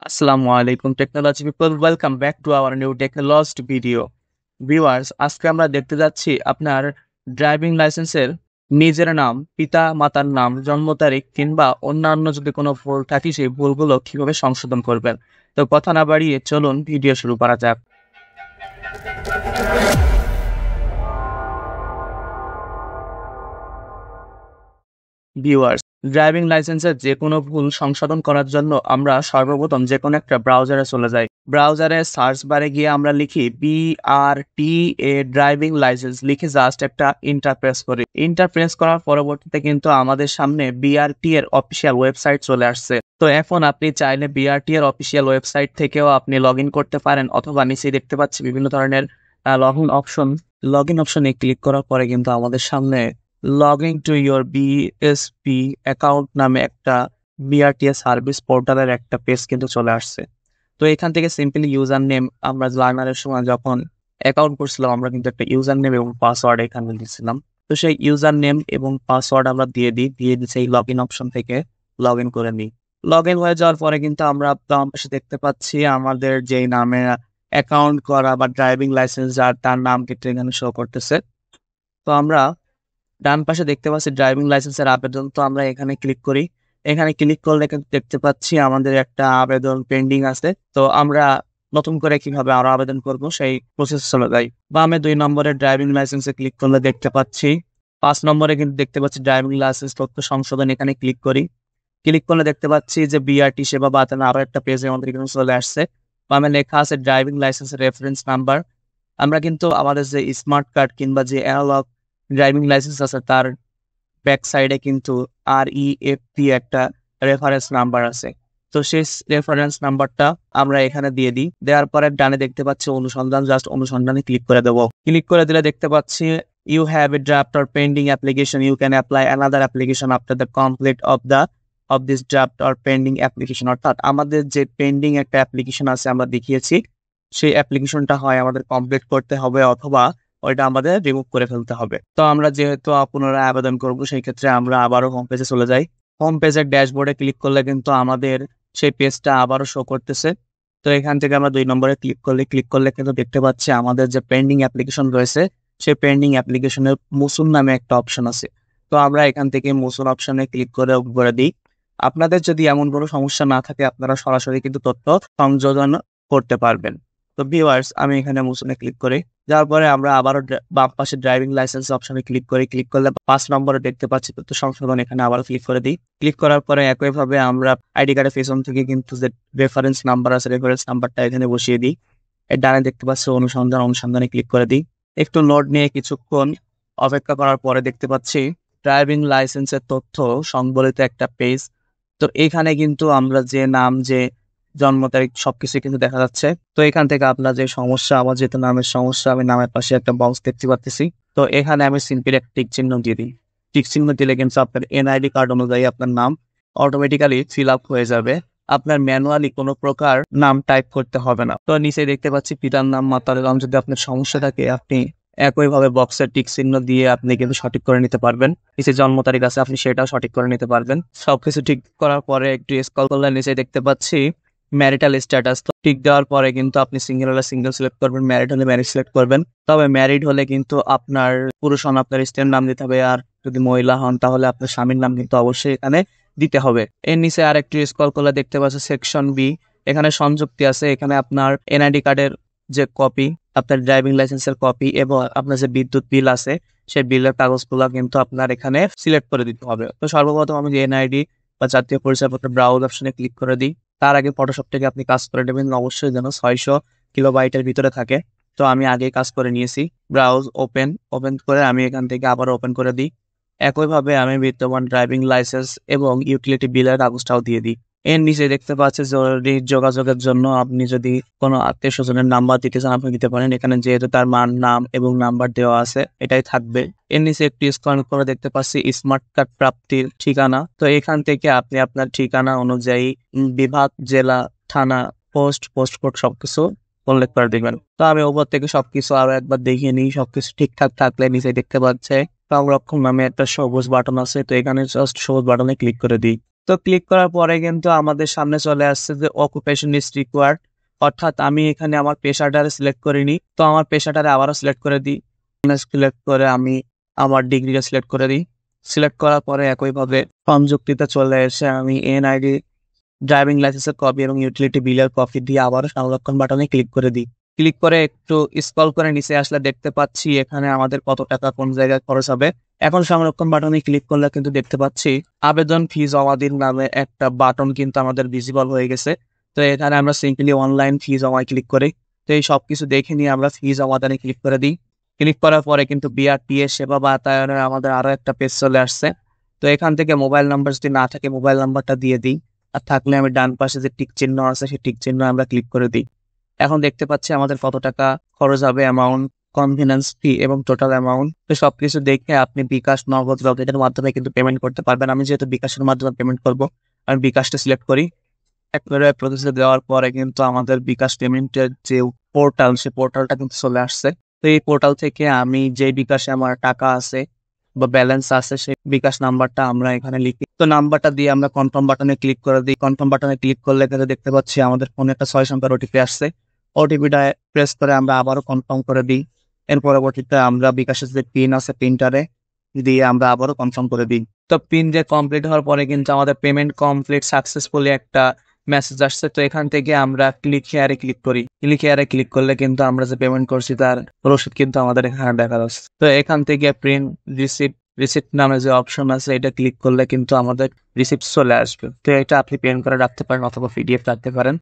আসসালামু আলাইকুম technology people, welcome back to our new technology video. Viewers, আজকে আমরা দেখতে যাচ্ছি আপনার ড্রাইভিং লাইসেন্সের নিজের নাম, পিতা মাতার নাম, জন্ম তারিখ কিংবা অন্যান্য যদি কোনো ভুল থাকে সেই ভুলগুলো কিভাবে সংশোধন করবেন। তো কথা না বাড়িয়ে চলুন ভিডিও শুরু করা যাক। ভিউয়ার্স, ড্রাইভিং লাইসেন্সের যে কোনো ভুল সংশোধন করার জন্য আমরা সর্বপ্রথম যে কোনো একটা ব্রাউজারে চলে যাই। ব্রাউজারে সার্চ বারে গিয়ে আমরা লিখি BRTA ড্রাইভিং লাইসেন্স, লিখে জাস্ট একটা ইন্টার প্রেস করি। ইন্টার প্রেস করার পরবর্তীতে কিন্তু আমাদের সামনে BRT এর অফিসিয়াল ওয়েবসাইট চলে আসছে। তো এখন আপনি চাইলে BRT এর অফিসিয়াল ওয়েবসাইট থেকেও আপনি লগ ইন করতে পারেন, অথবা নিচেই দেখতে পাচ্ছি বিভিন্ন ধরনের log in option. Log in অপশনে ক্লিক করার পরে কিন্তু আমাদের সামনে login to your BSP account নামে একটা বিআরটিএস সার্ভিস পোর্টালের একটা পেজ কিন্তু চলে আসছে। তো এখান থেকে সিম্পলি ইউজার নেম, আমরা লার্নারের সময় যখন অ্যাকাউন্ট করছিলাম আমরা কিন্তু একটা ইউজার নেম এবং পাসওয়ার্ড এখানে দিয়েছিলাম। তো সেই ইউজার নেম এবং পাসওয়ার্ড আমরা দিয়ে সেই লগ ইন অপশন থেকে লগ ইন করে নিই। লগ ইন হয়ে যাওয়ার পরে কিন্তু আমরা বাম পাশে দেখতে পাচ্ছি আমাদের যেই নামে অ্যাকাউন্ট করা বা ড্রাইভিং লাইসেন্স যার, তার নাম কিন্তু এখানে শো করতেছে। তো আমরা ডান পাশে দেখতে পাচ্ছি ড্রাইভিং লাইসেন্সের আবেদন। তো আমরা এখানে ক্লিক করি। এখানে ক্লিক করলে কিন্তু দেখতে পাচ্ছি আমাদের একটা আবেদন পেন্ডিং আছে। তো আমরা নতুন করে কিভাবে আরো আবেদন করব সেই প্রসেস চলে যাই। বামে 2 নম্বরে ড্রাইভিং লাইসেন্সে ক্লিক করলে দেখতে পাচ্ছি 5 নম্বরে কিন্তু দেখতে পাচ্ছি ড্রাইভিং লাইসেন্স তথ্য সংশোধন। এখানে ক্লিক করি। ক্লিক করলে দেখতে পাচ্ছি যে বিআরটি সেবা বাতানো আরো একটা পেজে আমাদের এখানে চলে আসছে। বামে লেখা আছে ড্রাইভিং লাইসেন্সের রেফারেন্স নাম্বার। আমরা কিন্তু আমাদের যে স্মার্ট কার্ড কিংবা যে অ্যানালগ ড্রাইভিং লাইসেন্স আছে তার ব্যাক সাইডে কিন্তু REFP একটা রেফারেন্স নাম্বার আছে। তো সেই রেফারেন্স নাম্বারটা আমরা এখানে দিয়ে দিই। দেওয়ার পরে ডানে দেখতে পাচ্ছি অনুসন্ধান, জাস্ট অনুসন্ধানে ক্লিক করে দেবো। ক্লিক করে দিলে দেখতে পাচ্ছি you have a draft or pending application, you can apply another application after the complete of this draft or pending application. অর্থাৎ আমাদের যে পেন্ডিং একটা অ্যাপ্লিকেশন আছে আমরা দেখিয়েছি, সেই অ্যাপ্লিকেশনটা হয় আমাদের কমপ্লিট করতে হবে অথবা ওইটা আমাদের রিমুভ করে ফেলতে হবে। তো আমরা যেহেতু পুনরায় আবেদন করব সেই ক্ষেত্রে আমরা আবারও হোম পেজে চলে যাই। হোম পেজের ড্যাশবোর্ডে ক্লিক করলে কিন্তু আমাদের সেই পেজটা আবারও শো করতেছে। তো এখান থেকে আমরা 2 নম্বরে ক্লিক করলে কিন্তু দেখতে পাচ্ছি আমাদের যে পেন্ডিং অ্যাপ্লিকেশন রয়েছে সেই পেন্ডিং অ্যাপ্লিকেশনের মুসুন নামে একটা অপশন আছে। তো আমরা এখান থেকে মুসুন অপশনে ক্লিক করে দিই। আপনাদের যদি এমন কোনো সমস্যা না থাকে আপনারা সরাসরি কিন্তু তথ্য সংযোজন করতে পারবেন। তো ভিউয়ার্স, আমি এখানে মুসুনে ক্লিক করি। যার পরে আমরা আবারও বাম পাশে ড্রাইভিং লাইসেন্স অপশনে ক্লিক করি। ক্লিক করলে 5 নম্বরে দেখতে পাচ্ছি তথ্য সংশোধন, এখানে আবার ক্লিক করে দিই। ক্লিক করার পরে একইভাবে আমরা আইডি কার্ডের পেছন থেকে কিন্তু যে রেফারেন্স নাম্বার আছে রেফারেন্স নাম্বারটা এখানে বসিয়ে দিই। এর ডানে দেখতে পাচ্ছি অনুসন্ধানে ক্লিক করে দিই। একটু লোড নিয়ে কিছুক্ষণ অপেক্ষা করার পরে দেখতে পাচ্ছি ড্রাইভিং লাইসেন্সের তথ্য সংবলিত একটা পেজ। তো এখানে কিন্তু আমরা যে নাম, যে জন্ম তারিখ সবকিছু কিন্তু দেখা যাচ্ছে। তো এখান থেকে আপনার যে সমস্যা, আমার যেহেতু নামের সমস্যা, আমি নামের পাশে একটা বক্স দেখতে পাচ্ছি। তো এখানে আমি সিম্পলি একটা টিক চিহ্ন দিয়ে দিই। টিক চিহ্ন দিলে কিন্তু আপনার এনআইডি কার্ড অনুযায়ী আপনার নাম অটোমেটিক্যালি ফিল আপ হয়ে যাবে। আপনার ম্যানুয়ালি কোনো প্রকার নাম টাইপ করতে হবে না। তো নিচে দেখতে পাচ্ছি পিতার নাম, মাতার নাম। যদি আপনার সমস্যা থাকে আপনি একইভাবে বক্সের টিক চিহ্ন দিয়ে আপনি কিন্তু সঠিক করে নিতে পারবেন। নিচে জন্ম তারিখ আছে, আপনি সেটাও সঠিক করে নিতে পারবেন। সবকিছু ঠিক করার পরে একটু স্ক্রল করলে নিচে দেখতে পাচ্ছি ম্যারিটাল স্ট্যাটাস। তো টিক দেওয়ার পরে কিন্তু আপনি সিঙ্গেল হলে সিঙ্গেল সিলেক্ট করবেন, ম্যারিড হলে ম্যারিড সিলেক্ট করবেন। তবে ম্যারিড হলে কিন্তু আপনার পুরুষ হন আপনার স্ত্রীর নাম দিতে হবে, আর যদি মহিলা হন তাহলে আপনার স্বামীর নাম কিন্তু অবশ্যই এখানে দিতে হবে। এর নিচে আর একটু স্ক্রল করলে দেখতে পাচ্ছি সেকশন বি, এখানে সংযুক্তি আছে। এখানে আপনার এনআইডি কার্ডের যে কপি, আপনার ড্রাইভিং লাইসেন্সের কপি এবং আপনার যে বিদ্যুৎ বিল আছে সেই বিলের কাগজগুলো কিন্তু আপনার এখানে সিলেক্ট করে দিতে হবে। তো সর্বপ্রথম আমি যে এনআইডি বা জাতীয় পরিচয়পত্র ব্রাউজ অপশনে ক্লিক করে দিই। তার আগে ফটোশপ থেকে আপনি কাজ করে নেবেন, অবশ্যই যেন 600 কিলোবাইটের ভিতরে থাকে। তো আমি আগেই কাজ করে নিয়েছি। ব্রাউজ ওপেন করে আমি এখান থেকে আবার ওপেন করে দিই। একইভাবে আমি বিদ্যমান ড্রাইভিং লাইসেন্স এবং ইউটিলিটি বিলের কাগজটাও দিয়ে দিই। এর নিচে দেখতে পাচ্ছি জরুরি যোগাযোগের জন্য আপনি যদি কোনো আত্মীয় স্বজনের নাম্বার দিতে চান আপনি দিতে পারেন। এখানে যেহেতু তার নাম এবং নাম্বার দেওয়া আছে এটাই থাকবে। এর নিচে একটু স্ক্রল করে দেখতে পাচ্ছি স্মার্ট কার্ড প্রাপ্তির ঠিকানা। তো এখান থেকে আপনি আপনার ঠিকানা অনুযায়ী বিভাগ, জেলা, থানা, পোস্টকোড সবকিছু উল্লেখ করে দিবেন। তো আমি উপর থেকে সবকিছু আরো একবার দেখিয়ে নিই। সবকিছু ঠিকঠাক থাকলে নিচে দেখতে পাচ্ছে সংরক্ষণ নামে একটা সবুজ বাটন আছে। তো এখানে জাস্ট সবুজ বাটনে ক্লিক করে দিই। তো ক্লিক করার পরে কিন্তু আমাদের সামনে চলে আসছে যে অকুপেশন ইজ রিকোয়ার্ড, অর্থাৎ আমি এখানে আমার পেশাটারে সিলেক্ট করিনি, তো আমার পেশাটারে আবারও সিলেক্ট করে দিই। সিলেক্ট করে আমি আমার ডিগ্রিটা সিলেক্ট করে দিই। সিলেক্ট করার পরে একইভাবে ফর্ম যুক্তিতে চলে এসে আমি এনআইডি, ড্রাইভিং লাইসেন্সের কপি এবং ইউটিলিটি বিলের কপি দিয়ে আবারও সংরক্ষণ বাটনে ক্লিক করে দিই। ক্লিক করে একটু স্ক্রল করে নিচে আসলে দেখতে পাচ্ছি এখানে আমাদের কত টাকা কোন জায়গায় খরচ হবে। এখন সংরক্ষণ বাটনে ক্লিক করলে কিন্তু দেখতে পাচ্ছি আবেদন ফি জমা দিন নামে একটা বাটন কিন্তু আমাদের ভিজিবল হয়ে গেছে। তো এখানে আমরা সিম্পলি অনলাইন ফি জমায় ক্লিক করি। তো এই সবকিছু দেখে নিয়ে আমরা ফি জমা দানে ক্লিক করে দিই। ক্লিক করার পরে কিন্তু বিআরটিএ সেবা বাতায়নের আমাদের আরো একটা পেজ চলে আসছে। তো এখান থেকে মোবাইল নাম্বার যদি না থাকে মোবাইল নাম্বারটা দিয়ে দিই, আর থাকলে আমি ডান পাশে যে টিক চিহ্ন আছে সেই টিক চিহ্ন আমরা ক্লিক করে দিই। এখন দেখতে পাচ্ছি আমাদের কত টাকা খরচ হবে, অ্যামাউন্ট, কনভেনিয়েন্স ফি এবং টোটাল অ্যামাউন্ট। তো সবকিছু দেখে আপনি বিকাশ, নগদ, রকেটের মাধ্যমে কিন্তু পেমেন্ট করতে পারবেন। আমি যেহেতু বিকাশের মাধ্যমে পেমেন্ট করব, আমি বিকাশটা সিলেক্ট করি। একবারে প্রসেসে দেওয়ার পরে কিন্তু আমাদের বিকাশ পেমেন্টের যে পোর্টাল, সেই পোর্টালটা কিন্তু চলে আসছে। তো এই পোর্টাল থেকে আমি যে বিকাশে আমার টাকা আছে বা ব্যালেন্স আছে সেই বিকাশ নাম্বারটা আমরা এখানে লিখি। তো নাম্বারটা দিয়ে আমরা কনফার্ম বাটনে ক্লিক করে দিই। কনফার্ম বাটনে ক্লিক করলে এখানে দেখতে পাচ্ছি আমাদের ফোনে একটা 6 সংখ্যার ওটিপি আসছে। ওটিপিটা প্রেস করে আমরা আবারও কনফার্ম করে দিই। এর পরবর্তীতে আমরা বিকাশের যে পিন আছে পিনটারে দিয়ে আমরা আবারও কনফার্ম করে দিই। তো পিন যে কমপ্লিট হওয়ার পরে কিন্তু আমাদের পেমেন্ট কমপ্লিট সাকসেসফুলি একটা মেসেজ আসছে। তো এখান থেকে আমরা ক্লিক হেয়ারে ক্লিক করি। ক্লিক হেয়ারে ক্লিক করলে কিন্তু আমরা যে পেমেন্ট করছি তার রসিদ কিন্তু আমাদের এখানে দেখা যাচ্ছে। তো এখান থেকে প্রিন্ট রিসিপ্ট নামে যে অপশন আছে এটা ক্লিক করলে কিন্তু আমাদের রিসিপ্ট চলে আসবে। তো এটা আপনি প্রিন্ট করে রাখতে পারেন অথবা পিডিএফ রাখতে পারেন।